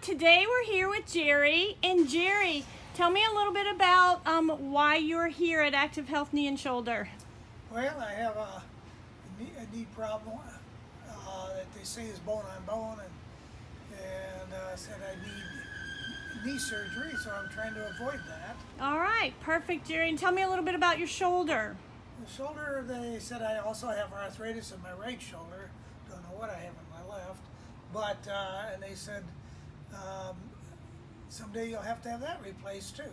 today we're here with Jerry. And Jerry, tell me a little bit about why you're here at Active Health Knee and Shoulder. Well, I have a knee problem that they say is bone on bone, and said I need knee surgery, so I'm trying to avoid that. All right, perfect, Jerry. And tell me a little bit about your shoulder. The shoulder, they said I also have arthritis in my right shoulder. Don't know what I have in my left, but and they said someday you'll have to have that replaced too.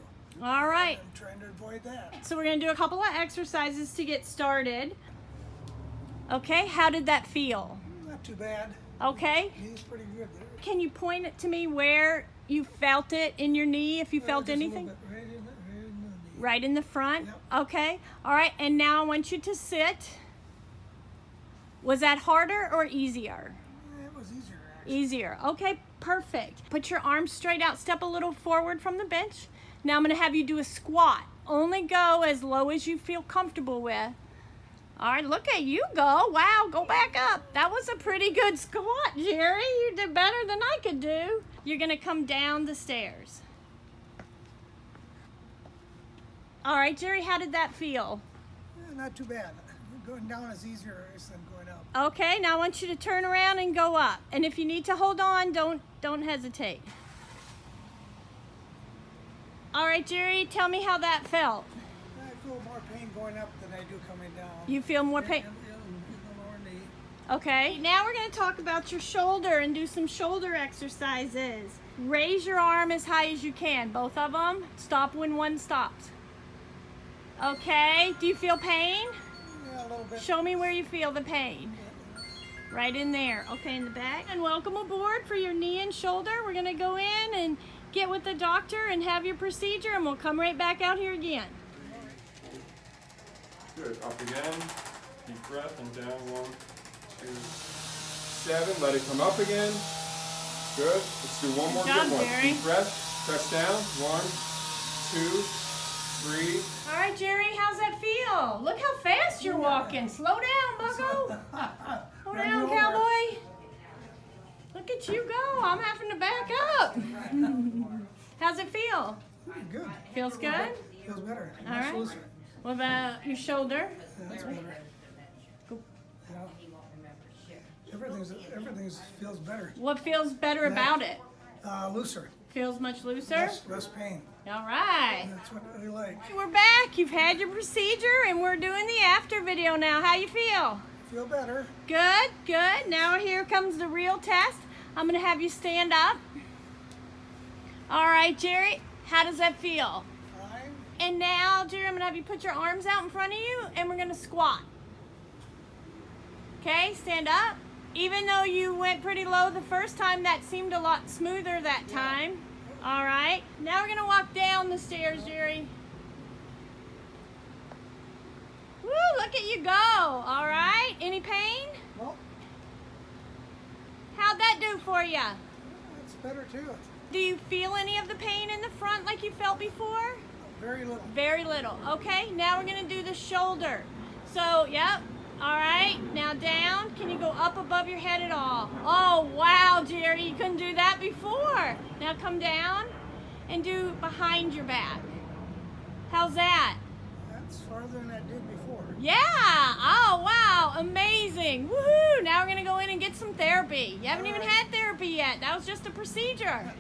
All right. And I'm trying to avoid that. So we're going to do a couple of exercises to get started. Okay, how did that feel? Not too bad. Okay. Knee's pretty good there. Can you point it to me where you felt it in your knee, if you felt Just a anything? little bit right in the knee. Right in the front? Yep. Okay. All right, and now I want you to sit. Was that harder or easier? It was easier, actually. Easier. Okay, perfect. Put your arms straight out. Step a little forward from the bench. Now I'm going to have you do a squat. Only go as low as you feel comfortable with. All right, look at you go. Wow, go back up. That was a pretty good squat, Jerry. You did better than I could do. You're going to come down the stairs. All right, Jerry, how did that feel? Not too bad. Going down is easier than going up. Okay, now I want you to turn around and go up. And if you need to hold on, don't hesitate. All right, Jerry, tell me how that felt. I feel more pain going up than I do coming down. You feel more pain? In the lower knee. Okay, now we're going to talk about your shoulder and do some shoulder exercises. Raise your arm as high as you can, both of them. Stop when one stops. Okay, do you feel pain? Yeah, a little bit. Show me where you feel the pain. Right in there. Okay, in the back. And welcome aboard for your knee and shoulder. We're going to go in and get with the doctor and have your procedure, and we'll come right back out here again. Good. Up again. Deep breath and down. 1, 2, 7. Let it come up again. Good. Let's do one more Good job, good one. Jerry. Deep breath. Press down. 1, 2, 3. All right, Jerry, how's that feel? Look how fast you're walking. Slow down, bucko. Slow down, cowboy. Look at you go. I'm having to back up. How's it feel? Good. Feels good? Feels better. All Much right. looser. What about your shoulder? Yeah, that's better. Yeah. Everything's feels better. What feels better about it? Looser. Feels much looser? Less pain. All right. That's what I like. We're back. You've had your procedure, and we're doing the after video now. How you feel? Feel better. Good, good. Now here comes the real test. I'm going to have you stand up. All right, Jerry, how does that feel? Fine. And now, Jerry, I'm going to have you put your arms out in front of you, and we're going to squat. Okay, stand up. Even though you went pretty low the first time, that seemed a lot smoother that time. All right. Now we're going to walk down the stairs, Jerry. Woo, look at you go. All right. Any pain? Well, How'd that do for you? it's better too. Do you feel any of the pain in the front like you felt before? Very little. Very little. Okay, now we're going to do the shoulder. So, yep. All right, now down. Can you go up above your head at all? Oh, wow, Jerry, you couldn't do that before. Now come down and do behind your back. How's that? That's farther than I did before. Yeah. Oh, wow, amazing. Woohoo. Now we're going to go in and get some therapy. You haven't even had therapy yet. That was just a procedure.